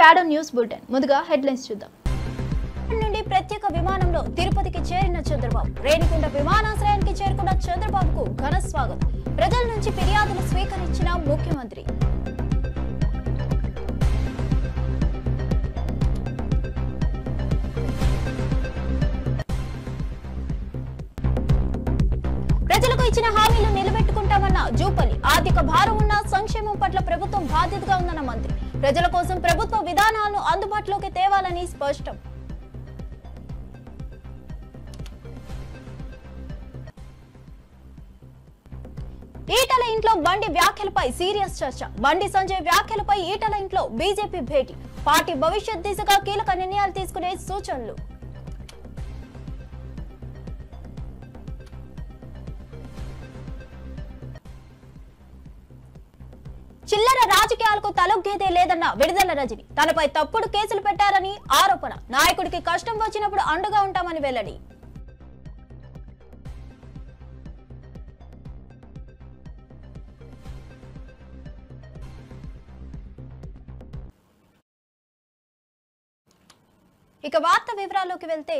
Shadow news bulletin ముందుగా headlines చూద్దాం. నుండి ప్రత్యేక విమానంలో తిరుపతికి చేరిన చంద్రబాబు రేణిగుంట విమానాశ్రయానికి చేరుకున్న చంద్రబాబుకు ఘన స్వాగతం. ప్రజల నుంచి ఫిర్యాదులు స్వీకరించిన ముఖ్యమంత్రి. ప్రజలకు ఇచ్చిన హామీలు నిలబెట్టుకుంటామన్న జూపల్లి. ఆర్థిక భారం ఉన్న సంక్షేమం పట్ల ప్రభుత్వం బాధ్యతగా ఉందన్న మంత్రి. ప్రజల కోసం ప్రభుత్వ విధానాలను అందుబాటులోకి తేవాలని స్పష్టం. ఈటల ఇంట్లో బండి వ్యాఖ్యలపై సీరియస్ చర్చ. బండి సంజయ్ వ్యాఖ్యలపై ఈటల ఇంట్లో బీజేపీ భేటీ. పార్టీ భవిష్యత్ దిశగా కీలక నిర్ణయాలు తీసుకునే సూచనలు. చిల్లర రాజకీయాలకు తలొగ్గేదే లేదన్న విడుదల రజని. తనపై తప్పుడు కేసులు పెట్టారని ఆరోపణ. నాయకుడికి కష్టం వచ్చినప్పుడు అండగా ఉంటామని వెల్లడి. ఇక వార్త వివరాల్లోకి వెళ్తే,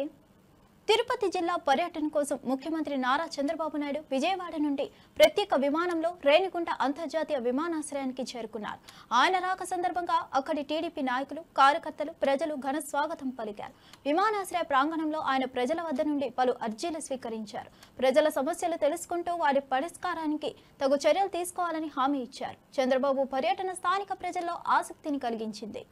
తిరుపతి జిల్లా పర్యటన కోసం ముఖ్యమంత్రి నారా చంద్రబాబు నాయుడు విజయవాడ నుండి ప్రత్యేక విమానంలో రేణిగుంట అంతర్జాతీయ విమానాశ్రయానికి చేరుకున్నారు. ఆయన రాక సందర్భంగా అక్కడి టీడీపీ నాయకులు, కార్యకర్తలు, ప్రజలు ఘన స్వాగతం పలికారు. విమానాశ్రయ ప్రాంగణంలో ఆయన ప్రజల వద్ద నుండి పలు అర్జీలు స్వీకరించారు. ప్రజల సమస్యలు తెలుసుకుంటూ వారి పరిష్కారానికి తగు చర్యలు తీసుకోవాలని హామీ ఇచ్చారు. చంద్రబాబు పర్యటన స్థానిక ప్రజల్లో ఆసక్తిని కలిగించింది.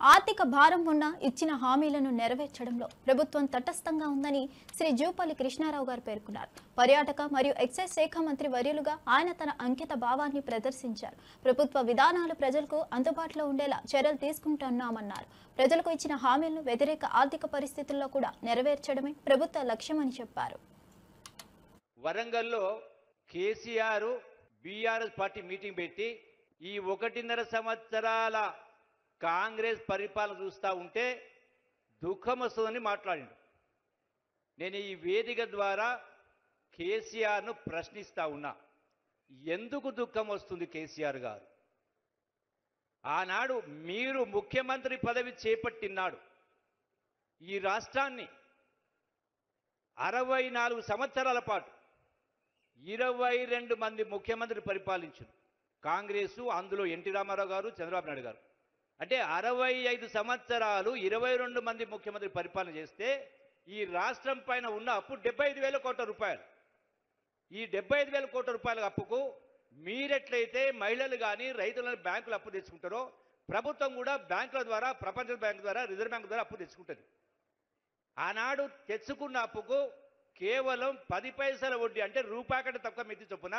ఆర్థిక భారం ఉన్న ఇచ్చిన హామీలను నెరవేర్చడంలో ప్రభుత్వం తటస్థంగా ఉందని శ్రీ జూపల్లి కృష్ణారావు గారు పేర్కొన్నారు. పర్యాటక మరియు ఎక్సైజ్ శాఖ మంత్రి వర్యులుగా ఆయన తన అంకిత భావాన్ని ప్రదర్శించారు. ప్రభుత్వ విధానాలు ప్రజలకు అందుబాటులో ఉండేలా చర్యలు తీసుకుంటున్నామన్నారు. ప్రజలకు ఇచ్చిన హామీలను వ్యతిరేక ఆర్థిక పరిస్థితుల్లో కూడా నెరవేర్చడమే ప్రభుత్వ లక్ష్యమని చెప్పారు. వరంగల్లో కేసీఆర్ బీఆర్ఎస్ పార్టీ మీటింగ్ పెట్టి ఈ 1.5 సంవత్సరాల కాంగ్రెస్ పరిపాలన చూస్తూ ఉంటే దుఃఖం వస్తుందని మాట్లాడిండు. నేను ఈ వేదిక ద్వారా కేసీఆర్ను ప్రశ్నిస్తా ఉన్నా, ఎందుకు దుఃఖం వస్తుంది కేసీఆర్ గారు? ఆనాడు మీరు ముఖ్యమంత్రి పదవి చేపట్టినాడు ఈ రాష్ట్రాన్ని 64 సంవత్సరాల పాటు 22 మంది ముఖ్యమంత్రి పరిపాలించారు కాంగ్రెసు. అందులో ఎన్టీ రామారావు గారు, చంద్రబాబు నాయుడు గారు. అంటే 65 సంవత్సరాలు 22 మంది ముఖ్యమంత్రి పరిపాలన చేస్తే ఈ రాష్ట్రం పైన ఉన్న అప్పు 75,000 కోట్ల రూపాయలు. ఈ 75,000 కోట్ల రూపాయల అప్పుకు మీరెట్లయితే మహిళలు కానీ రైతులను బ్యాంకులు అప్పు తెచ్చుకుంటారో ప్రభుత్వం కూడా బ్యాంకుల ద్వారా, ప్రపంచ బ్యాంకు ద్వారా, రిజర్వ్ బ్యాంకు ద్వారా అప్పు తెచ్చుకుంటుంది. ఆనాడు తెచ్చుకున్న అప్పుకు కేవలం 10 పైసల వడ్డీ, అంటే రూపాయి కంటే తక్కువ మితి చొప్పున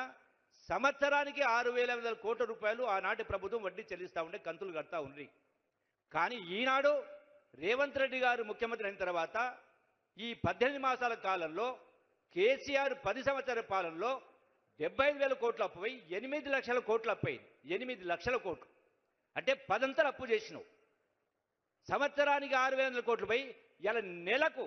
సంవత్సరానికి 6,500 కోట్ల రూపాయలు ఆనాటి ప్రభుత్వం వడ్డీ చెల్లిస్తూ ఉండే, కంతులు కడతా ఉంది. కానీ ఈనాడు రేవంత్ రెడ్డి గారు ముఖ్యమంత్రి అయిన తర్వాత ఈ 18 మాసాల కాలంలో కేసీఆర్ 10 సంవత్సరాల పాలనలో 75,000 కోట్ల అప్పు పోయి 8 లక్షల కోట్ల అప్పు అయింది. 8 లక్షల కోట్లు అంటే 10 అంతలు అప్పు చేసినావు. సంవత్సరానికి 6,500 కోట్లు పోయి ఇలా నెలకు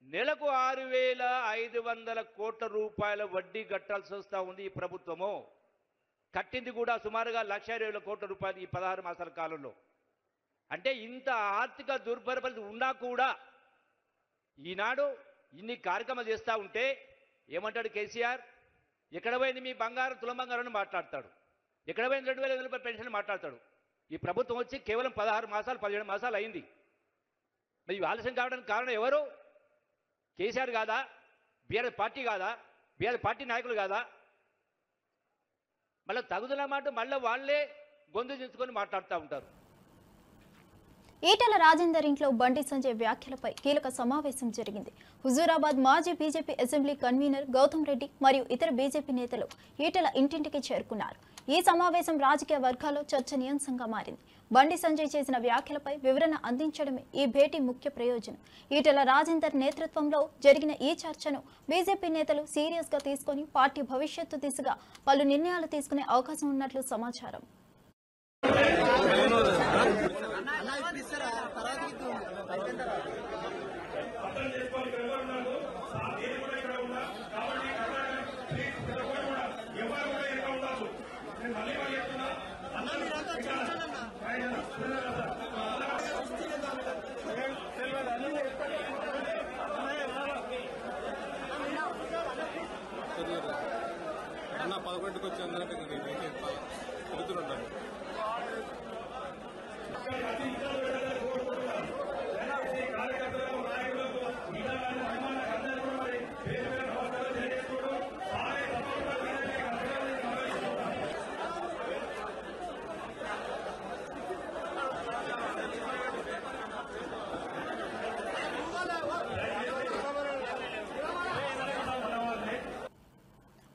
నెలకు 6,500 కోట్ల రూపాయల వడ్డీ కట్టాల్సి వస్తూ ఉంది ఈ ప్రభుత్వము. కట్టింది కూడా సుమారుగా 1,20,000 కోట్ల రూపాయలు ఈ 16 మాసాల కాలంలో. అంటే ఇంత ఆర్థిక దుర్భర పరిస్థితి ఉన్నా కూడా ఈనాడు ఇన్ని కార్యక్రమాలు చేస్తూ ఉంటే ఏమంటాడు కేసీఆర్? ఎక్కడ పోయింది మీ బంగారం, తులం బంగారం అని మాట్లాడతాడు. ఎక్కడ పోయింది 2,500 రూపాయల పెన్షన్ మాట్లాడతాడు. ఈ ప్రభుత్వం వచ్చి కేవలం 16 మాసాలు 17 మాసాలు అయింది. మరి ఆలస్యం కావడానికి కారణం ఎవరు? కేసీఆర్ కాదా? బీఆర్ఎస్ పార్టీ కాదా? బీఆర్ఎస్ పార్టీ నాయకులు కాదా? మళ్ళీ తగుదల మాట మళ్ళీ వాళ్ళే గొంతు దించుకొని మాట్లాడుతూ ఉంటారు. ఈటెల రాజేందర్ ఇంట్లో బండి సంజయ్ వ్యాఖ్యలపై కీలక సమావేశం జరిగింది. హుజూరాబాద్ మాజీ BJP assembly convener Gautam Reddy మరియు ఇతర బీజేపీ నేతలు ఈటెల ఇంటింటికి చేరుకున్నారు. ఈ సమావేశం రాజకీయ వర్గాల్లో చర్చనీయాంశంగా మారింది. బండి సంజయ్ చేసిన వ్యాఖ్యలపై వివరణ అందించడమే ఈ భేటీ ముఖ్య ప్రయోజనం. ఈటెల రాజేందర్ నేతృత్వంలో జరిగిన ఈ చర్చను బీజేపీ నేతలు సీరియస్ గా తీసుకుని పార్టీ భవిష్యత్తు దిశగా పలు నిర్ణయాలు తీసుకునే అవకాశం ఉన్నట్లు సమాచారం. అన్న 11కి వచ్చి అందరికీ తిరుగుతుంటాను.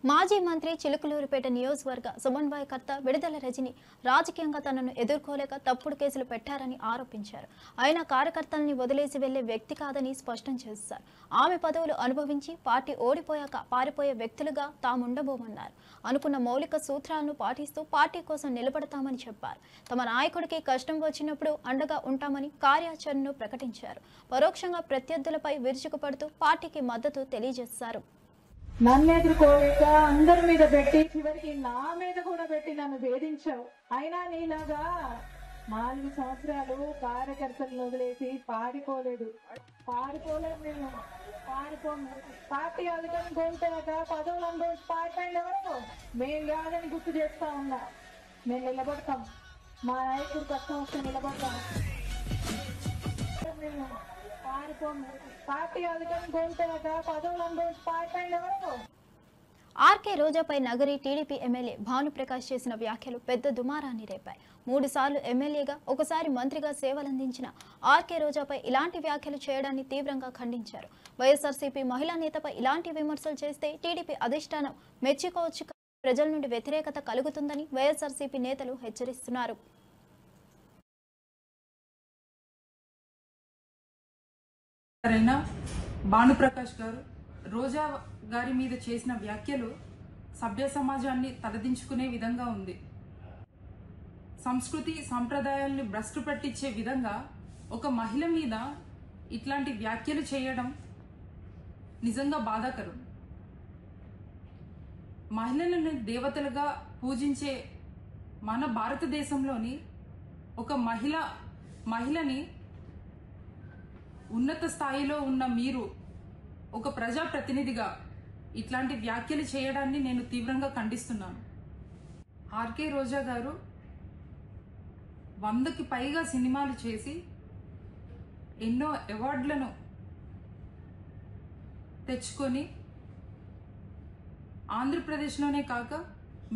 మాజీ మంత్రి చిలుకలూరిపేట నియోజకవర్గ సమన్వయకర్త విడుదల రజని రాజకీయంగా తనను ఎదుర్కోలేక తప్పుడు కేసులు పెట్టారని ఆరోపించారు. అయినా కార్యకర్తల్ని వదిలేసి వెళ్లే వ్యక్తి కాదని స్పష్టం చేశారు. ఆమె పదవులు అనుభవించి పార్టీ ఓడిపోయాక పారిపోయే వ్యక్తులుగా తాముండబోమన్నారు. అనుకున్న మౌలిక సూత్రాలను పాటిస్తూ పార్టీ కోసం నిలబడతామని చెప్పారు. తమ నాయకుడికి కష్టం వచ్చినప్పుడు అండగా ఉంటామని కార్యాచరణను ప్రకటించారు. పరోక్షంగా ప్రత్యర్థులపై విరుచుకుపడుతూ పార్టీకి మద్దతు తెలియజేశారు. నన్ను ఎదుర్కోలేక అందరి మీద పెట్టి చివరికి నా మీద కూడా పెట్టి నన్ను వేధించావు. అయినా నీలాగా 4 సంవత్సరాలు కార్యకర్తలను వదిలేసి పారిపోలేదు నేను. పార్టీ అధికారం కోల్పోయాక పదవులు అనుభవించి పారిపోయింది ఎవరు? మేము కాదని గుర్తు చేస్తా ఉన్నా. మేము నిలబడతాం, మా నాయకుడు కష్టం వస్తే నిలబడతాం. పార్టీ అధికారం కోల్పోయాక పదవులు అనుభవించి పారిపోయింది ఎవరు? ఆర్కే రోజాపై నగరి టీడీపీ ఎమ్మెల్యే భానుప్రకాష్ చేసిన వ్యాఖ్యలు పెద్ద దుమారాన్ని రేపాయి. 3 సార్లు ఎమ్మెల్యేగా ఒకసారి మంత్రిగా సేవలందించిన ఆర్కే రోజాపై ఇలాంటి వ్యాఖ్యలు చేయడాన్ని తీవ్రంగా ఖండించారు. వైఎస్ఆర్సీపీ మహిళా నేతపై ఇలాంటి విమర్శలు చేస్తే టీడీపీ అధిష్టానం మెచ్చుకోవచ్చు, ప్రజల నుండి వ్యతిరేకత కలుగుతుందని వైఎస్ఆర్సీపీ నేతలు హెచ్చరిస్తున్నారు. భానుప్రకాష్ గారు రోజా గారి మీద చేసిన వ్యాఖ్యలు సభ్య సమాజాన్ని తలదించుకునే విధంగా ఉంది. సంస్కృతి సంప్రదాయాల్ని భ్రష్టు పట్టించే విధంగా ఒక మహిళ మీద ఇట్లాంటి వ్యాఖ్యలు చేయడం నిజంగా బాధాకరం. మహిళలను దేవతలుగా పూజించే మన భారతదేశంలోని ఒక మహిళని ఉన్నత స్థాయిలో ఉన్న మీరు ఒక ప్రజాప్రతినిధిగా ఇట్లాంటి వ్యాఖ్యలు చేయడాన్ని నేను తీవ్రంగా ఖండిస్తున్నాను. ఆర్కే రోజా గారు 100కి పైగా సినిమాలు చేసి ఎన్నో అవార్డులను తెచ్చుకొని ఆంధ్రప్రదేశ్లోనే కాక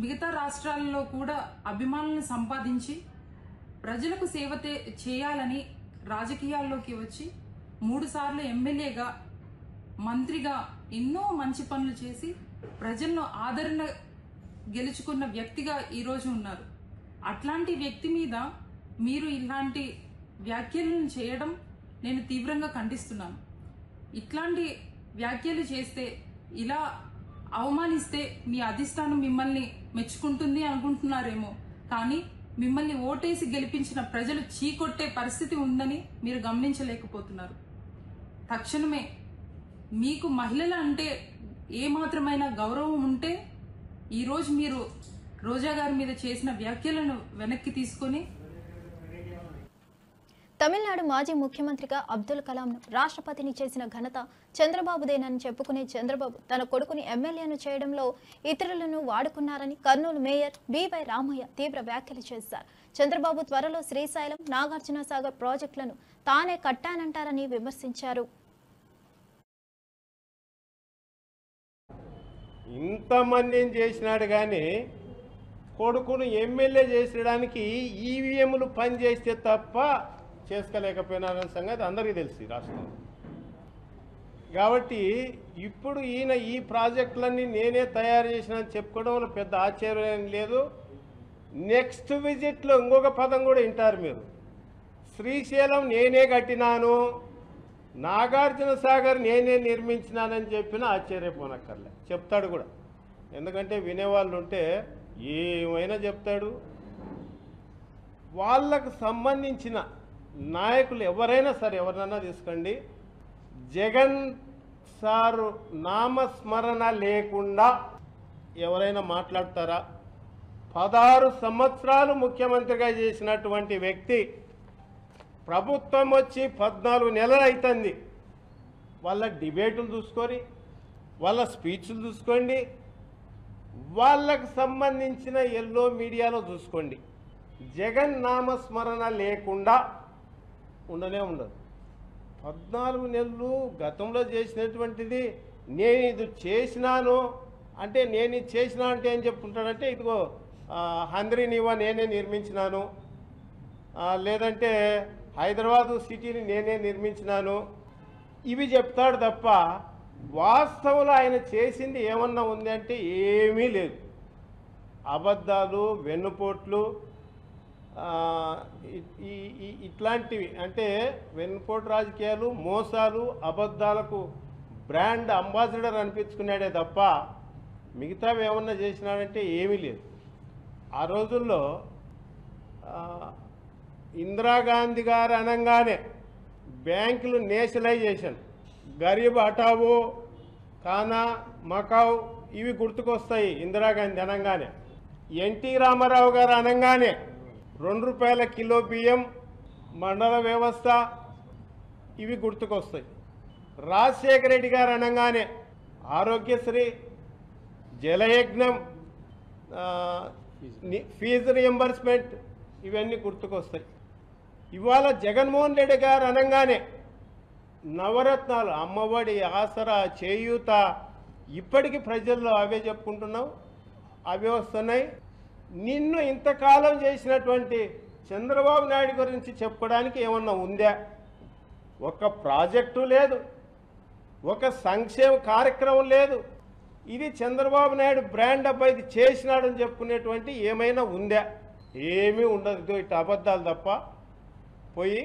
మిగతా రాష్ట్రాలలో కూడా అభిమానులను సంపాదించి ప్రజలకు సేవ చేయాలని రాజకీయాల్లోకి వచ్చి 3 సార్లు ఎమ్మెల్యేగా మంత్రిగా ఎన్నో మంచి పనులు చేసి ప్రజలను ఆదరణ గెలుచుకున్న వ్యక్తిగా ఈరోజు ఉన్నారు. అట్లాంటి వ్యక్తి మీద మీరు ఇలాంటి వ్యాఖ్యలను చేయడం నేను తీవ్రంగా ఖండిస్తున్నాను. ఇట్లాంటి వ్యాఖ్యలు చేస్తే, ఇలా అవమానిస్తే మీ అధిష్టానం మిమ్మల్ని మెచ్చుకుంటుంది అనుకుంటున్నారేమో, కానీ మిమ్మల్ని ఓటేసి గెలిపించిన ప్రజలు చీకొట్టే పరిస్థితి ఉందని మీరు గమనించలేకపోతున్నారు. తక్షణమే మీకు మహిళల అంటే ఏ మాత్రమైన గౌరవం ఉంటే ఈరోజు మీరు రోజా గారి మీద చేసిన వ్యాఖ్యలను వెనక్కి తీసుకొని తమిళనాడు మాజీ ముఖ్యమంత్రిగా అబ్దుల్ కలాంను రాష్ట్రపతిని చేసిన ఘనత చంద్రబాబుదేనని చెప్పుకునే చంద్రబాబు తన కొడుకుని ఎమ్మెల్యేను చేయడంలో ఇతరులను వాడుకున్నారని కర్నూలు మేయర్ బివై రామయ్య తీవ్ర వ్యాఖ్యలు చేశారు. చంద్రబాబు త్వరలో శ్రీశైలం, నాగార్జున సాగర్ ప్రాజెక్టులను తానే కట్టానంటారని విమర్శించారు. ఇంతమందిని చేసినాడు కానీ కొడుకును ఎమ్మెల్యే చేసడానికి ఈవీఎంలు పనిచేస్తే తప్ప చేసుకోలేకపోయినారన్న సంగతి అందరికీ తెలుసు రాష్ట్రంలో. కాబట్టి ఇప్పుడు ఈయన ఈ ప్రాజెక్టులన్నీ నేనే తయారు చేసినని చెప్పుకోవడంలో పెద్ద ఆశ్చర్యం లేదు. నెక్స్ట్ విజిట్లో ఇంకొక పదం కూడా వింటారు మీరు. శ్రీశైలం నేనే కట్టినాను, నాగార్జున సాగర్ నేనే నిర్మించినానని చెప్పినా ఆశ్చర్యపోనక్కర్లే, చెప్తాడు కూడా. ఎందుకంటే వినేవాళ్ళు ఉంటే ఏమైనా చెప్తాడు. వాళ్ళకు సంబంధించిన నాయకులు ఎవరైనా సరే, ఎవరినైనా తీసుకోండి, జగన్ సారు నామస్మరణ లేకుండా ఎవరైనా మాట్లాడతారా? 16 సంవత్సరాలు ముఖ్యమంత్రిగా చేసినటువంటి వ్యక్తి ప్రభుత్వం వచ్చి 14 నెలలు అవుతుంది. వాళ్ళ డిబేటులు చూసుకొని, వాళ్ళ స్పీచ్లు చూసుకోండి, వాళ్ళకు సంబంధించిన ఎల్లో మీడియాలో చూసుకోండి. జగన్ నామస్మరణ లేకుండా ఉండనే ఉండదు. 14 నెలలు గతంలో చేసినటువంటిది నేను ఇది చేసినాను అంటే, నేను ఇది చేసినా అంటే ఏం చెప్పుకుంటాడంటే, ఇదిగో హంద్రీనివా నేనే నిర్మించినాను, లేదంటే హైదరాబాదు సిటీని నేనే నిర్మించినాను, ఇవి చెప్తాడు తప్ప వాస్తవంలో ఆయన చేసింది ఏమన్నా ఉంది అంటే ఏమీ లేదు. అబద్ధాలు, వెన్నుపోట్లు, ఇట్లాంటివి, అంటే వెన్నుపోటు రాజకీయాలు, మోసాలు, అబద్ధాలకు బ్రాండ్ అంబాసిడర్ అనిపించుకున్నాడే తప్ప మిగతావి ఏమన్నా చేసినాడంటే ఏమీ లేదు. ఆ రోజుల్లో ఇందిరాగాంధీ గారు అనగానే బ్యాంకులు నేషనలైజేషన్, గరీబ్ హఠావో, ఖానా, మకావ్ ఇవి గుర్తుకొస్తాయి ఇందిరాగాంధీ అనగానే. ఎన్టీ రామారావు గారు అనగానే 2 రూపాయల కిలో బియ్యం, మండల వ్యవస్థ ఇవి గుర్తుకొస్తాయి. రాజశేఖర రెడ్డి గారు అనగానే ఆరోగ్యశ్రీ, జలయజ్ఞం, ఫీజు రియంబర్స్మెంట్ ఇవన్నీ గుర్తుకొస్తాయి. ఇవాళ జగన్మోహన్ రెడ్డి గారు అనగానే నవరత్నాలు, అమ్మఒడి, ఆసరా, చేయూత, ఇప్పటికీ ప్రజల్లో అవే చెప్పుకుంటున్నాం, అవే వస్తున్నాయి. నిన్ను ఇంతకాలం చేసినటువంటి చంద్రబాబు నాయుడు గురించి చెప్పుకోవడానికి ఏమన్నా ఉందా? ఒక ప్రాజెక్టు లేదు, ఒక సంక్షేమ కార్యక్రమం లేదు. ఇది చంద్రబాబు నాయుడు బ్రాండ్ అబ్బాయి ఇది చేసినాడని చెప్పుకునేటువంటి ఏమైనా ఉందా? ఏమీ ఉండదు. ఇటు అబద్ధాలు తప్ప పోయి,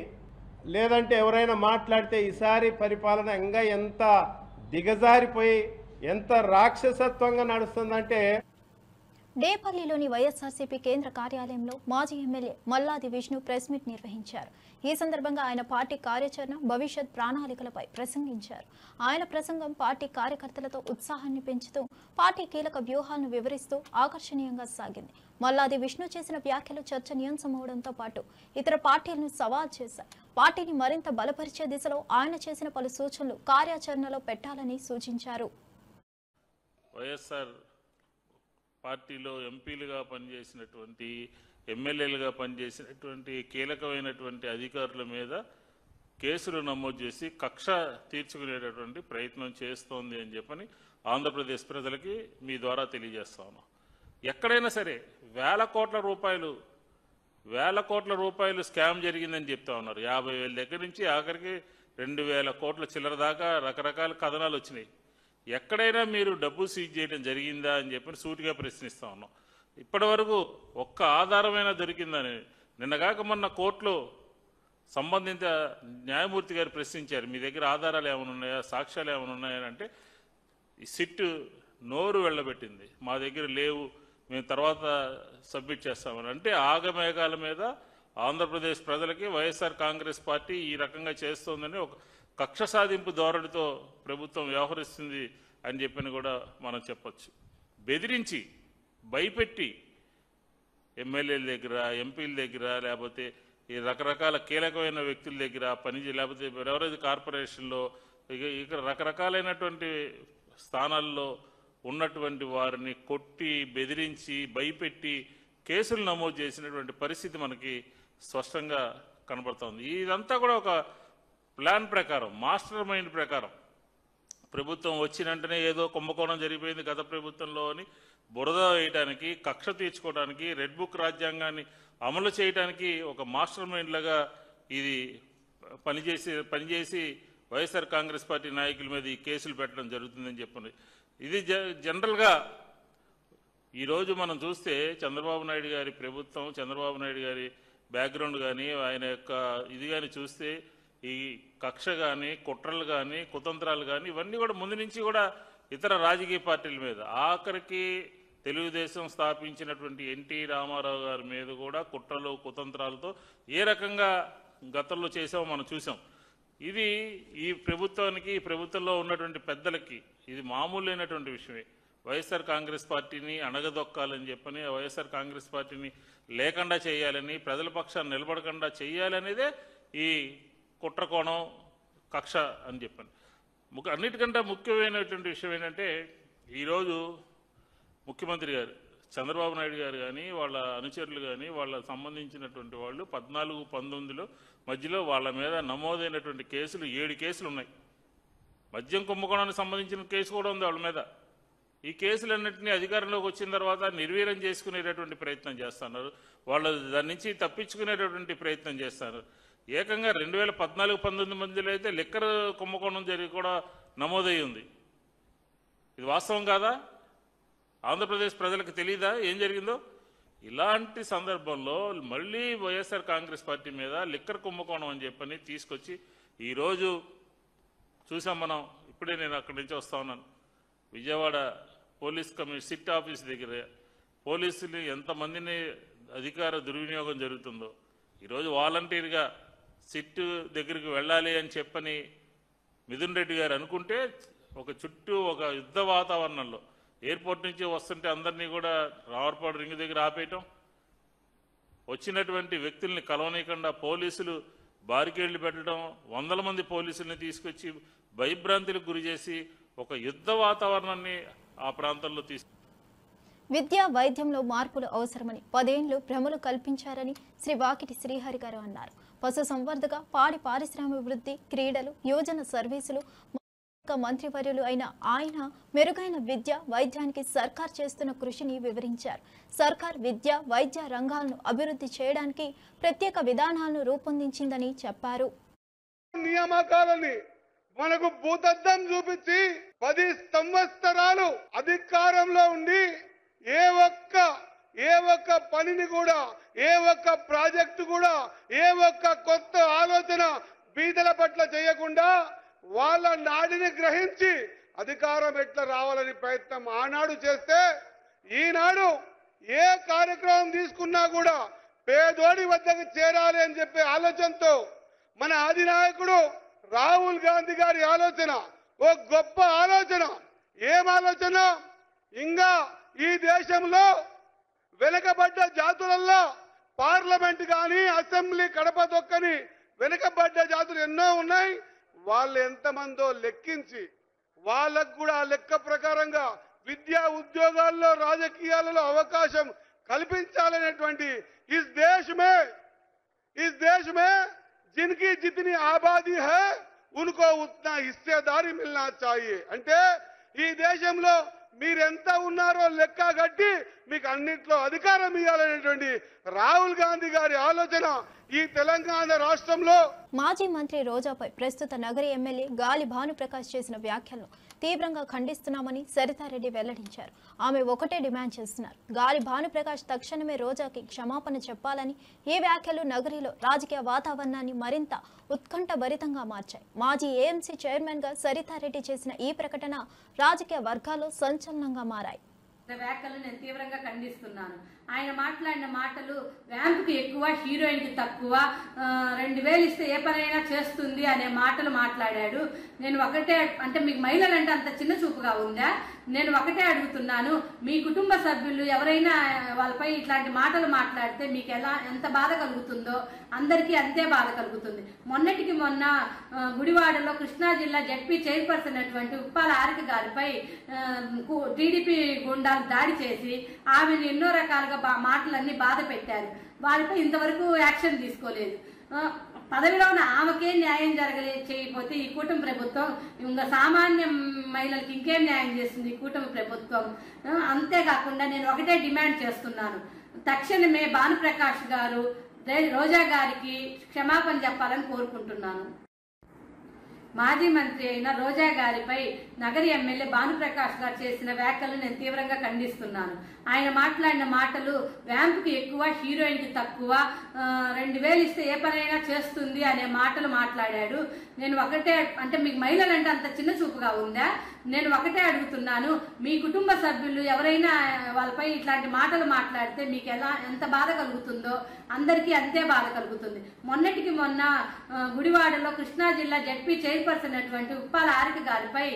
లేదంటే ఎవరైనా మాట్లాడితే ఈసారి పరిపాలన ఇంకా ఎంత దిగజారిపోయి ఎంత రాక్షసత్వంగా నడుస్తుందంటే. డేపల్లిలోని వైఎస్ఆర్సీపీ కేంద్ర కార్యాలయంలో మాజీ MLA Malladi Vishnu press meet నిర్వహించారు. ఈ సందర్భంగా ఆయన పార్టీ కార్యాచరణ, భవిష్యత్ ప్రణాళికలపై ప్రసంగించారు. ఆయన ప్రసంగం పార్టీ కార్యకర్తలతో ఉత్సాహాన్ని పెంచుతూ పార్టీ కీలక వ్యూహాలను వివరిస్తూ ఆకర్షణీయంగా సాగింది. మల్లాది విష్ణు చేసిన వ్యాఖ్యలు చర్చనీయాంశమవడంతో పాటు ఇతర పార్టీలను సవాల్ చేశారు. పార్టీని మరింత బలపరిచే దిశలో ఆయన చేసిన పలు సూచనలు కార్యాచరణలో పెట్టాలని సూచించారు. వైఎస్ఆర్ పార్టీలో ఎంపీలుగా పనిచేసినటువంటి, ఎమ్మెల్యేలుగా పనిచేసినటువంటి కీలకమైనటువంటి అధికారుల మీద కేసులు నమోదు చేసి కక్ష తీర్చుకునేటటువంటి ప్రయత్నం చేస్తోంది అని చెప్పని ఆంధ్రప్రదేశ్ ప్రజలకి మీ ద్వారా తెలియజేస్తా ఉన్నాం. ఎక్కడైనా సరే వేల కోట్ల రూపాయలు స్కామ్ జరిగిందని చెప్తా ఉన్నారు. 50,000 దగ్గర నుంచి ఆఖరికి 2,000 కోట్ల చిల్లర దాకా రకరకాల కథనాలు వచ్చినాయి. ఎక్కడైనా మీరు డబ్బు సీజ్ చేయడం జరిగిందా అని చెప్పి సూటిగా ప్రశ్నిస్తా ఉన్నాం. ఇప్పటి వరకు ఒక్క ఆధారమైనా దొరికిందని నిన్నగాక మొన్న కోర్టులో సంబంధిత న్యాయమూర్తి గారు ప్రశ్నించారు. మీ దగ్గర ఆధారాలు ఏమైనా ఉన్నాయా, సాక్ష్యాలు ఏమైనా ఉన్నాయని అంటే ఈ సిట్ నోరు వెళ్ళబెట్టింది. మా దగ్గర లేవు, మేము తర్వాత సబ్మిట్ చేస్తామని. అంటే ఆగమేఘాల మీద ఆంధ్రప్రదేశ్ ప్రజలకి వైఎస్ఆర్ కాంగ్రెస్ పార్టీ ఈ రకంగా చేస్తోందని ఒక కక్ష సాధింపు ధోరణితో ప్రభుత్వం వ్యవహరిస్తుంది అని చెప్పని కూడా మనం చెప్పొచ్చు. బెదిరించి భయపెట్టి ఎమ్మెల్యేల దగ్గర, ఎంపీల దగ్గర, లేకపోతే ఈ రకరకాల కీలకమైన వ్యక్తుల దగ్గర లేకపోతే ఎవరైతే కార్పొరేషన్లో ఇక రకరకాలైనటువంటి స్థానాల్లో ఉన్నటువంటి వారిని కొట్టి బెదిరించి భయపెట్టి కేసులు నమోదు చేసినటువంటి పరిస్థితి మనకి స్పష్టంగా కనబడుతోంది. ఇదంతా కూడా ఒక ప్లాన్ ప్రకారం, మాస్టర్ మైండ్ ప్రకారం ప్రభుత్వం వచ్చిన వెంటనే ఏదో కుంభకోణం జరిగిపోయింది గత ప్రభుత్వంలో అని బురద వేయడానికి, కక్ష తీర్చుకోవడానికి, రెడ్ బుక్ రాజ్యాంగాన్ని అమలు చేయడానికి ఒక మాస్టర్ మైండ్ లాగా ఇది పనిచేసి వైఎస్ఆర్ కాంగ్రెస్ పార్టీ నాయకుల మీద ఈ కేసులు పెట్టడం జరుగుతుందని చెప్పండి. ఇది జనరల్గా ఈరోజు మనం చూస్తే చంద్రబాబు నాయుడు గారి ప్రభుత్వం, చంద్రబాబు నాయుడు గారి బ్యాక్గ్రౌండ్ కానీ ఆయన యొక్క ఇది కానీ చూస్తే ఈ కక్ష కానీ, కుట్రలు కానీ, కుతంత్రాలు కానీ ఇవన్నీ కూడా ముందు నుంచి కూడా ఇతర రాజకీయ పార్టీల మీద, ఆఖరికి తెలుగుదేశం స్థాపించినటువంటి ఎన్టీ రామారావు గారి మీద కూడా కుట్రలు కుతంత్రాలతో ఏ రకంగా గతంలో చేసామో మనం చూసాం. ఇది ఈ ప్రభుత్వానికి, ఈ ప్రభుత్వంలో ఉన్నటువంటి పెద్దలకి ఇది మామూలైనటువంటి విషయమే. వైఎస్ఆర్ కాంగ్రెస్ పార్టీని అణగదొక్కాలని చెప్పని, వైఎస్ఆర్ కాంగ్రెస్ పార్టీని లేకుండా చేయాలని, ప్రజల పక్షాన్ని నిలబడకుండా చేయాలనేదే ఈ కుట్రకోణం, కక్ష అని చెప్పని. అన్నిటికంటే ముఖ్యమైనటువంటి విషయం ఏంటంటే ఈరోజు ముఖ్యమంత్రి గారు చంద్రబాబు నాయుడు గారు కానీ, వాళ్ళ అనుచరులు కానీ, వాళ్ళ సంబంధించినటువంటి వాళ్ళు 14-19 మధ్యలో వాళ్ళ మీద నమోదైనటువంటి కేసులు 7 కేసులు ఉన్నాయి. మద్యం కుంభకోణానికి సంబంధించిన కేసు కూడా ఉంది వాళ్ళ మీద. ఈ కేసులన్నింటినీ అధికారంలోకి వచ్చిన తర్వాత నిర్వీర్యం చేసుకునేటటువంటి ప్రయత్నం చేస్తున్నారు. వాళ్ళు దాని నుంచి తప్పించుకునేటటువంటి ప్రయత్నం చేస్తున్నారు. ఏకంగా 2014-19 మధ్యలో అయితే లిక్కర్ కుంభకోణం జరిగి కూడా నమోదై ఉంది. ఇది వాస్తవం కాదా? ఆంధ్రప్రదేశ్ ప్రజలకు తెలియదా ఏం జరిగిందో? ఇలాంటి సందర్భంలో మళ్ళీ వైఎస్ఆర్ కాంగ్రెస్ పార్టీ మీద లిక్కర్ కుంభకోణం అని చెప్పని తీసుకొచ్చి ఈరోజు చూసాం మనం. ఇప్పుడే నేను అక్కడి నుంచి వస్తా ఉన్నాను. విజయవాడ పోలీస్ సిట్ ఆఫీస్ దగ్గర పోలీసులు ఎంతమందిని అధికార దుర్వినియోగం జరుగుతుందో. ఈరోజు వాలంటీర్గా సిట్ దగ్గరికి వెళ్ళాలి అని చెప్పని మిథున్ రెడ్డి గారు అనుకుంటే చుట్టూ ఒక యుద్ధ వాతావరణంలో ఎయిర్పోర్ట్ నుంచి వస్తుంటే అందరినీ కూడా రావర్పాడు రింగ్ దగ్గర ఆపేయటం, వచ్చినటువంటి వ్యక్తుల్ని కలవనీయకుండా పోలీసులు బారికేళ్లు పెట్టడం, 100 మంది పోలీసుల్ని తీసుకొచ్చి భయభ్రాంతులకు గురి చేసి ఒక యుద్ధ వాతావరణాన్ని ఆ ప్రాంతంలో విద్య, వైద్యంలో మార్పులు అవసరమని 10 ఏళ్లు భ్రమలు కల్పించారని శ్రీ వాకిటి శ్రీహరి గారు అన్నారు. పశు సంవర్ధక, పాడి పారిశ్రామికాభివృద్ధి, క్రీడలు, యువజన సర్వీసులు మంత్రివర్యులు అయిన ఆయన మెరుగైన విద్య, వైద్యానికి సర్కార్ చేస్తున్న కృషిని వివరించారు. సర్కార్ విద్య, వైద్య రంగాలను అభివృద్ధి చేయడానికి ప్రత్యేక విధానాలను రూపొందించిందని చెప్పారు. నియామకాలని మనకు భూతద్దం చూపించి 10 సంవత్సరాలు అధికారంలో ఉండి ఏ ఒక్క పనిని కూడా, ఏ ఒక్క ప్రాజెక్టు కూడా, ఏ ఒక్క కొత్త ఆలోచన బీదల పట్ల చేయకుండా వాళ్ళ నాడిని గ్రహించి అధికారం ఎట్లా రావాలని ప్రయత్నం ఆనాడు చేస్తే, ఈనాడు ఏ కార్యక్రమం తీసుకున్నా కూడా పేదోడి వద్దకు చేరాలి అని చెప్పే ఆలోచనతో మన అధినాయకుడు రాహుల్ గాంధీ గారి ఆలోచన ఓ గొప్ప ఆలోచన. ఏం ఆలోచన? ఇంకా ఈ దేశంలో వెనుకబడ్డ జాతులలో పార్లమెంట్ కానీ, అసెంబ్లీ కడప దొక్కని వెనుకబడ్డ జాతులు ఎన్నో ఉన్నాయి. వాళ్ళు ఎంతమందో లెక్కించి వాళ్ళకు కూడా ఆ లెక్క ప్రకారంగా విద్యా ఉద్యోగాల్లో, రాజకీయాలలో అవకాశం కల్పించాలనేటువంటి इस देश में जिनकी जितनी आबादी है उनको उतना हिस्सेदारी मिलना चाहिए. అంటే ఈ దేశంలో మీరెంత ఉన్నారో లెక్క కట్టి మీకు అన్నిట్లో అధికారం ఇవ్వాలనేటువంటి రాహుల్ గాంధీ గారి ఆలోచన ఈ తెలంగాణ రాష్ట్రంలో. మాజీ మంత్రి రోజాపై ప్రస్తుత నగరి ఎమ్మెల్యే గాలి భానుప్రకాష్ చేసిన వ్యాఖ్యలను తీవ్రంగా ఖండిస్తున్నామని సరితారెడ్డి వెల్లడించారు. ఆమె ఒకటే డిమాండ్ చేస్తున్నారు. గాలి భానుప్రకాష్ తక్షణమే రోజాకి క్షమాపణ చెప్పాలని. ఈ వ్యాఖ్యలు నగరిలో రాజకీయ వాతావరణాన్ని మరింత ఉత్కంఠభరితంగా మార్చాయి. మాజీ ఏఎంసీ చైర్మన్ గా సరితారెడ్డి చేసిన ఈ ప్రకటన రాజకీయ వర్గాల్లో సంచలనంగా మారాయి. వ్యాఖ్యలు నేను తీవ్రంగా ఖండిస్తున్నాను. ఆయన మాట్లాడిన మాటలు ర్యాంపుకి ఎక్కువ హీరోయిన్కి తక్కువ, 2000 ఇస్తే ఏ పనైనా చేస్తుంది అనే మాటలు మాట్లాడాడు. నేను ఒకటే అంటే మీకు మహిళలంటే అంత చిన్న చూపుగా ఉందా? నేను ఒకటే అడుగుతున్నాను, మీ కుటుంబ సభ్యులు ఎవరైనా వాళ్ళపై ఇట్లాంటి మాటలు మాట్లాడితే మీకు ఎంత బాధ కలుగుతుందో అందరికీ అంతే బాధ కలుగుతుంది. మొన్నటికి మొన్న గుడివాడలో కృష్ణా జిల్లా జడ్పీ చైర్పర్సన్ అటువంటి ఉప్పాల హారిక గారిపై టీడీపీ గుండాలు దాడి చేసి ఆమెను ఎన్నో రకాలుగా మాటలన్నీ బాధ పెట్టారు. వారిపై ఇంతవరకు యాక్షన్ తీసుకోలేదు. పదవిలో ఉన్న ఆమెకే న్యాయం చేయకపోతే ఈ కూటమి ప్రభుత్వం ఇంకా సామాన్య మహిళలకు ఇంకేం న్యాయం చేస్తుంది ఈ కూటమి ప్రభుత్వం? అంతేకాకుండా నేను ఒకటే డిమాండ్ చేస్తున్నాను, తక్షణమే భానుప్రకాష్ గారు రోజా గారికి క్షమాపణ చెప్పాలని కోరుకుంటున్నాను. మాజీ మంత్రి అయిన రోజా గారిపై నగరి ఎమ్మెల్యే భానుప్రకాష్ గారు చేసిన వ్యాఖ్యలు నేను తీవ్రంగా ఖండిస్తున్నాను. ఆయన మాట్లాడిన మాటలు ర్యాంపుకి ఎక్కువ హీరోయిన్కి తక్కువ, 2000 ఇస్తే ఏ పనైనా చేస్తుంది అనే మాటలు మాట్లాడాడు. నేను ఒకటే అంటే మీకు మహిళలంటే అంత చిన్న చూపుగా ఉందా? నేను ఒకటే అడుగుతున్నాను, మీ కుటుంబ సభ్యులు ఎవరైనా వాళ్ళపై ఇట్లాంటి మాటలు మాట్లాడితే మీకు ఎంత బాధ కలుగుతుందో అందరికీ అంతే బాధ కలుగుతుంది. మొన్నటికి మొన్న గుడివాడలో కృష్ణా జిల్లా జడ్పీ చైర్పర్సన్ అటువంటి ఉప్పాల హారిక గారిపై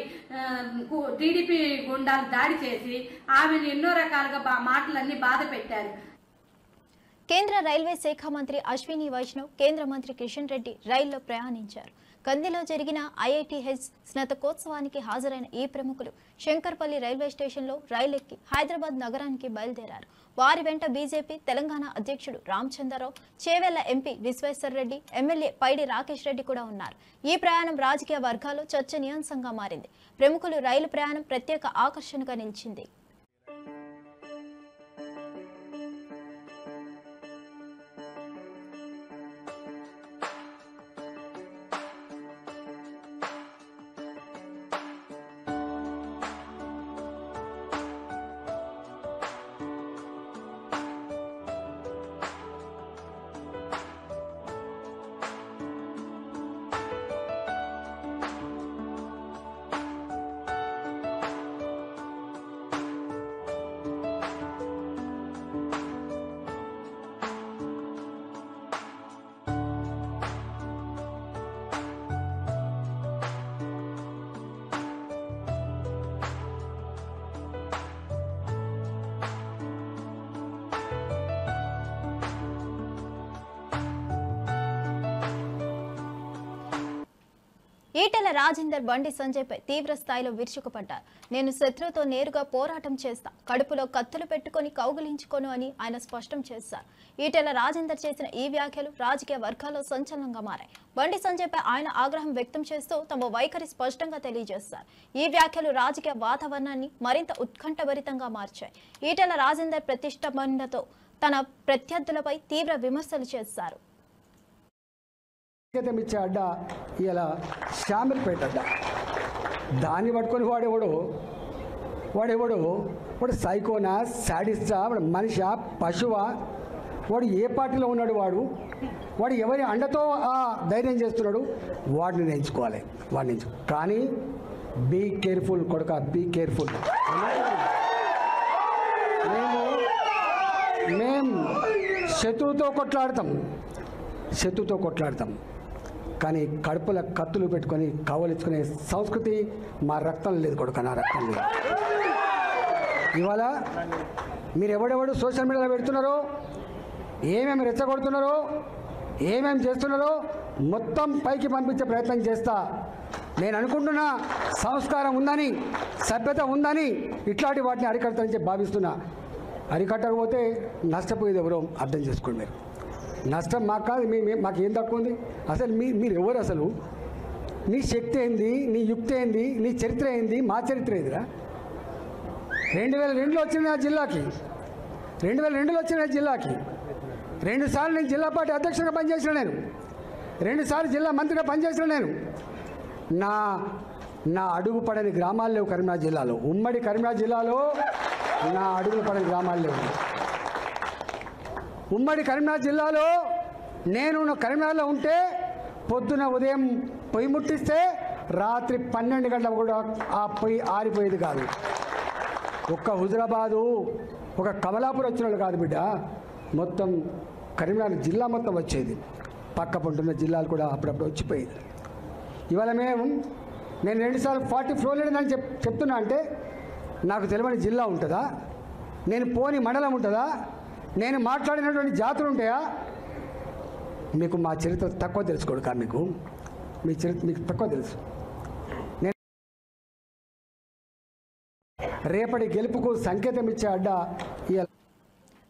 టీడీపీ గుండాలు దాడి చేసి ఆమెను ఎన్నో రకాలుగా మాటలన్నీ బాధ పెట్టారు. కేంద్ర రైల్వే శాఖ మంత్రి అశ్విని వైష్ణవ్, కేంద్ర మంత్రి కిషన్ రెడ్డి రైల్లో ప్రయాణించారు. కందిలో జరిగిన ఐఐటీహెచ్ స్నాతకోత్సవానికి హాజరైన ఈ ప్రముఖులు శంకర్పల్లి రైల్వే స్టేషన్లో రైలెక్కి హైదరాబాద్ నగరానికి బయలుదేరారు. వారి వెంట బీజేపీ తెలంగాణ అధ్యక్షుడు రామచంద్రరావు, చేవెళ్ల ఎంపీ విశ్వేశ్వర్ రెడ్డి, ఎమ్మెల్యే పైడి రాకేష్ రెడ్డి కూడా ఉన్నారు. ఈ ప్రయాణం రాజకీయ వర్గాల్లో చర్చనీయాంశంగా మారింది. ప్రముఖులు రైలు ప్రయాణం ప్రత్యేక ఆకర్షణగా నిలిచింది. ఈటెల రాజేందర్ బండి సంజయ్పై తీవ్ర స్థాయిలో విరుచుకుపడ్డారు. నేను శత్రువుతో నేరుగా పోరాటం చేస్తా, కడుపులో కత్తులు పెట్టుకుని కౌగులించుకోను అని ఆయన స్పష్టం చేశారు. ఈటెల రాజేందర్ చేసిన ఈ వ్యాఖ్యలు రాజకీయ వర్గాల్లో సంచలనంగా మారాయి. బండి సంజయ్పై ఆయన ఆగ్రహం వ్యక్తం చేస్తూ తమ వైఖరి స్పష్టంగా తెలియజేశారు. ఈ వ్యాఖ్యలు రాజకీయ వాతావరణాన్ని మరింత ఉత్కంఠభరితంగా మార్చాయి. ఈటెల రాజేందర్ ప్రతిష్టంభనతో తన ప్రత్యర్థులపై తీవ్ర విమర్శలు చేశారు. ఇచ్చే అడ్డ ఇలా శామిల్పేట అడ్డ, దాన్ని పట్టుకొని వాడు సైకోనా, శాడిస్టా, వాడు మనిషా, పశువా, వాడు ఏ పార్టీలో ఉన్నాడు, వాడు ఎవరి అండతో ఆ ధైర్యం చేస్తున్నాడు, వాడిని ఎంచుకోవాలి. కానీ బీ కేర్ఫుల్ కొడుక, బీ కేర్ఫుల్. మేము శత్రువుతో కొట్లాడతాం, కానీ కడుపుల కత్తులు పెట్టుకొని కావలించుకునే సంస్కృతి మా రక్తం లేదు కొడుక, నా రక్తం లేదు. ఇవాళ మీరు ఎవడెవడు సోషల్ మీడియాలో పెడుతున్నారో, ఏమేమి రెచ్చగొడుతున్నారో, ఏమేమి చేస్తున్నారో మొత్తం పైకి పంపించే ప్రయత్నం చేస్తా. నేను అనుకుంటున్నా సంస్కారం ఉందని, సభ్యత ఉందని ఇట్లాంటి వాటిని అరికడతానని చెప్పి భావిస్తున్నా. అరికట్టకపోతే నష్టపోయేది ఎవరో అర్థం చేసుకోండి. మీరు నష్టం మాకు కాదు, మాకు ఏం తక్కువ ఉంది? అసలు మీరు ఎవరు? అసలు నీ శక్తి ఏంది, నీ యుక్తి ఏంది, నీ చరిత్ర ఏంది, మా చరిత్ర ఏందిరా? 2002లో వచ్చిన నా జిల్లాకి, 2 సార్లు నేను జిల్లా పార్టీ అధ్యక్షుడిగా పనిచేసిన, నేను 2 సార్లు జిల్లా మంత్రిగా పనిచేసిన. నేను నా అడుగు పడని గ్రామాలు లేవు కరీంనగర్ జిల్లాలో. ఉమ్మడి కరీంనగర్ జిల్లాలో నా అడుగులు పడని గ్రామాలు లేవు. ఉమ్మడి కరీంనగర్ జిల్లాలో నేను కరీంనగర్లో ఉంటే పొద్దున ఉదయం పొయ్యి ముట్టిస్తే రాత్రి 12 గంటలకు కూడా ఆ పొయ్యి ఆరిపోయేది కాదు. ఒక్క హుజరాబాదు, ఒక కమలాపూర్ వచ్చిన వాళ్ళు కాదు బిడ్డ, మొత్తం కరీంనగర్ జిల్లా మొత్తం వచ్చేది. పక్క పంటున్న జిల్లాలు కూడా అప్పుడప్పుడు వచ్చిపోయేది. ఇవాళ నేను 2 సార్లు 40 ఫ్లోర్ లేదని చెప్తున్నా అంటే నాకు తెలియని జిల్లా ఉంటుందా? నేను పోని మండలం ఉంటుందా? నేను మాట్లాడినటువంటి జాతులు ఉంటాయా? మీకు మా చరిత్ర తక్కువ తెలుసుకోడు కా, మీకు మీ చరిత్ర మీకు తక్కువ తెలుసు. నేను రేపటి గెలుపుకు సంకేతం ఇచ్చే అడ్డ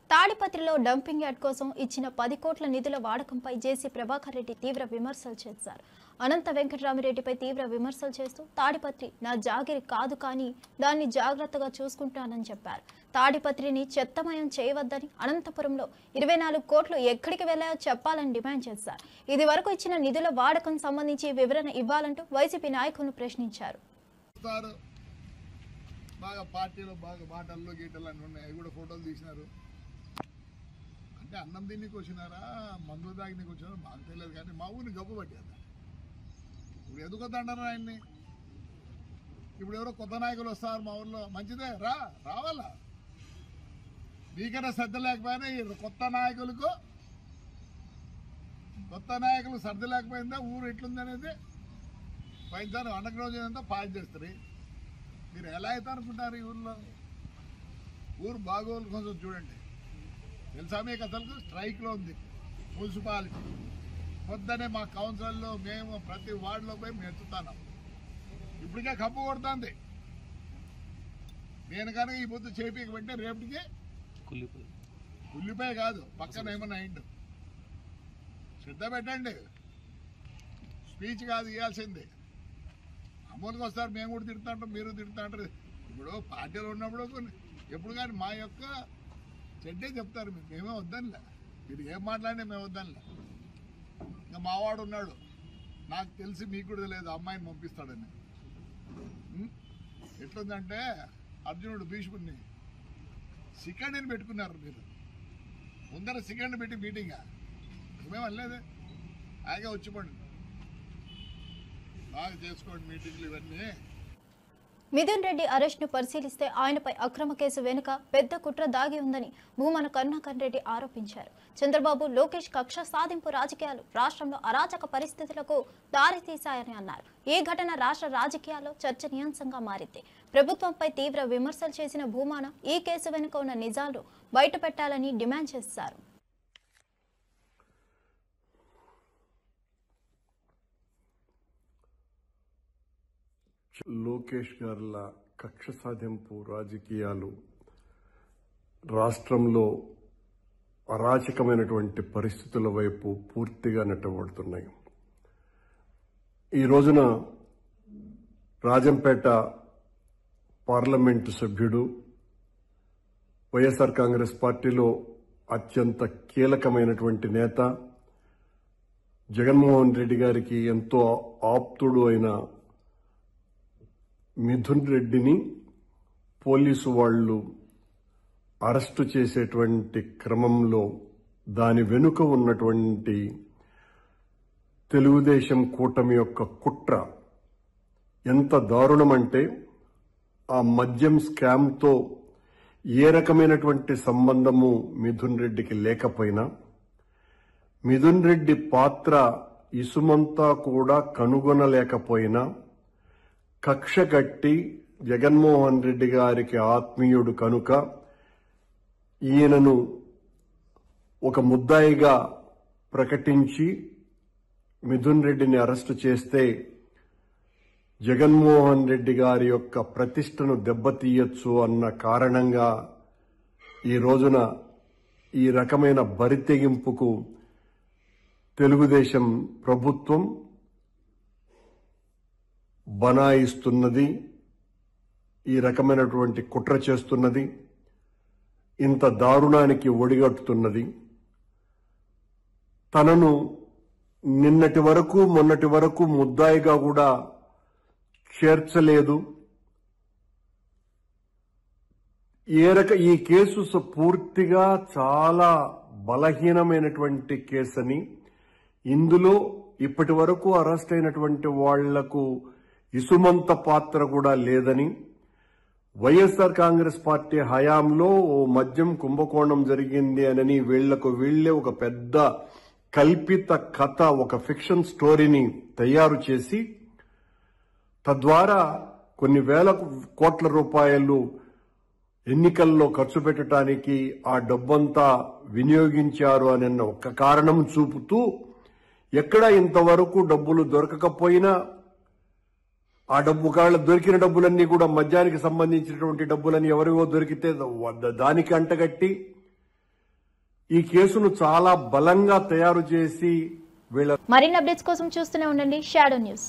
తాడిపత్రిలో డంపింగ్ యార్డ్ కోసం ఇచ్చిన 10 కోట్ల నిధుల వాడకంపై జేసీ ప్రభాకర్ రెడ్డి తీవ్ర విమర్శలు చేశారు. అనంత వెంకటరామిరెడ్డిపై తీవ్ర విమర్శలు చేస్తూ తాడిపత్రి నా జాగిరి కాదు కానీ దాన్ని జాగ్రత్తగా చూసుకుంటానని చెప్పారు. తాడిపత్రిని చెత్తమయం చేయవద్దని, అనంతపురంలో 24 కోట్లు ఎక్కడికి వెళ్లాయో చెప్పాలని డిమాండ్ చేశారు. ఇది వరకు ఇచ్చిన నిధుల వాడకం సంబంధించి వివరణ ఇవ్వాలంటూ వైసీపీ నాయకులను ప్రశ్నించారు. బాగా పార్టీలో బాగా మాటల్లో గీటలు అన్నీ ఉన్నాయి, అవి కూడా ఫోటోలు తీసినారు. అంటే అన్నం తినికి వచ్చినారా మందు తాగినికి వచ్చినారా మాకు తెలియదు, కానీ మా ఊరిని గొప్ప పట్టేది. ఇప్పుడు ఎందుకు వద్దంటారు ఆయన్ని? ఇప్పుడు ఎవరో కొత్త నాయకులు వస్తారు మా ఊర్లో, మంచిదే రావాలా. మీకన్నా శ్రద్ధ లేకపోయినా కొత్త నాయకులు శ్రద్ధ లేకపోయిందా ఊరు ఎట్లుంది అనేది పైన అండర్ గ్రౌండ్ అంతా పాస్ చేస్తారు. మీరు ఎలా అయితే అనుకుంటారు? ఈ ఊర్లో ఊరు బాగోలు కోసం చూడండి. తెలుసా మీకు అసలు స్ట్రైక్లో ఉంది మున్సిపాలిటీ. పొద్దునే మా కౌన్సిల్లో మేము ప్రతి వార్డులో పోయి మెచ్చుతున్నాం. ఇప్పటికే కప్పు కొడుతుంది. నేను కనుక ఈ పొద్దు చేపించమంటే రేపటికి కుళ్ళిపోయి కాదు పక్కన ఏమన్నా అయిండు. శ్రద్ధ పెట్టండి. స్పీచ్ కాదు ఇవ్వాల్సింది. అమలుకి వస్తారు, మేము కూడా తిడుతుంటాం, మీరు తిడుతుంటారు. ఇప్పుడు పార్టీలో ఉన్నప్పుడు ఎప్పుడు కానీ మా యొక్క చెడ్డే చెప్తారు. మేమే వద్దనిలే, మీరు ఏం మాట్లాడినా మేము వద్దనిలే. ఇంకా మావాడు ఉన్నాడు, నాకు తెలిసి మీకు కూడా తెలియదు, అమ్మాయిని పంపిస్తాడని. ఎట్లుందంటే అర్జునుడు భీష్ముడిని సెకండ్ని పెట్టుకున్నారు. మీరు ముందర సెకండ్ పెట్టి మీటింగా మేమేం అనలేదే. హాయిగా వచ్చిపోండి, బాగా చేసుకోండి మీటింగ్లు ఇవన్నీ. మిథున్ రెడ్డి అరెస్ట్ను పరిశీలిస్తే ఆయనపై అక్రమ కేసు వెనుక పెద్ద కుట్ర దాగి ఉందని భూమన కరుణాకర్ రెడ్డి ఆరోపించారు. చంద్రబాబు లోకేష్ కక్ష సాధింపు రాజకీయాలు రాష్ట్రంలో అరాచక పరిస్థితులకు దారితీశాయని అన్నారు. ఈ ఘటన రాష్ట్ర రాజకీయాల్లో చర్చనీయాంశంగా మారింది. ప్రభుత్వంపై తీవ్ర విమర్శలు చేసిన భూమన ఈ కేసు వెనుక ఉన్న నిజాలు బయటపెట్టాలని డిమాండ్ చేశారు. లోకేష్ గార్ల కక్ష సాధింపు రాజకీయాలు రాష్ట్రంలో అరాచకమైనటువంటి పరిస్థితుల వైపు పూర్తిగా నెట్టబడుతున్నాయి. ఈ రోజున రాజంపేట పార్లమెంటు సభ్యుడు, వైఎస్ఆర్ కాంగ్రెస్ పార్టీలో అత్యంత కీలకమైనటువంటి నేత, జగన్మోహన్ రెడ్డి గారికి ఎంతో ఆప్తుడు అయిన మిథున్ రెడ్డిని పోలీసు వాళ్ళు అరెస్టు చేసేటువంటి క్రమంలో దాని వెనుక ఉన్నటువంటి తెలుగుదేశం కూటమి యొక్క కుట్ర ఎంత దారుణమంటే, ఆ మద్యం స్కామ్తో ఏ రకమైనటువంటి సంబంధము మిథున్ రెడ్డికి లేకపోయినా, మిథున్ రెడ్డి పాత్ర ఇసుమంతా కూడా కనుగొనలేకపోయినా కక్ష కట్టి జగన్మోహన్ రెడ్డి గారికి ఆత్మీయుడు కనుక ఈయనను ఒక ముద్దాయిగా ప్రకటించి మిథున్ రెడ్డిని అరెస్టు చేస్తే జగన్మోహన్ రెడ్డి గారి యొక్క ప్రతిష్టను దెబ్బతీయొచ్చు అన్న కారణంగా ఈ రోజున ఈ రకమైన బరితెగింపుకు తెలుగుదేశం ప్రభుత్వం బనాయిస్తున్నది, ఈ రకమైనటువంటి కుట్ర చేస్తున్నది, ఇంత దారుణానికి ఒడిగట్టుతున్నది. తనను నిన్నటి వరకు మొన్నటి వరకు ముద్దాయిగా కూడా చేర్చలేదు. ఈ కేసు పూర్తిగా చాలా బలహీనమైనటువంటి కేసని, ఇందులో ఇప్పటి వరకు అరెస్ట్ అయినటువంటి వాళ్లకు ఇసుమంత పాత్ర కూడా లేదని, వైఎస్ఆర్ కాంగ్రెస్ పార్టీ హయాంలో ఓ మద్యం కుంభకోణం జరిగింది అని వీళ్లకు వీళ్లే ఒక పెద్ద కల్పిత కథ, ఒక ఫిక్షన్ స్టోరీని తయారు చేసి తద్వారా కొన్ని వేల కోట్ల రూపాయలు ఎన్నికల్లో ఖర్చు పెట్టడానికి ఆ డబ్బంతా వినియోగించారు అనే ఒక కారణం చూపుతూ ఎక్కడ ఇంతవరకు డబ్బులు దొరకకపోయినా ఆ డబ్బు ఒకవేళ దొరికిన డబ్బులన్నీ కూడా మద్యానికి సంబంధించినటువంటి డబ్బులని ఎవరివో దొరికితే దానికి అంటగట్టి ఈ కేసును చాలా బలంగా తయారు చేసి వీళ్ళ మరిన్ని అప్డేట్స్ కోసం చూస్తూనే ఉండండి షాడో న్యూస్.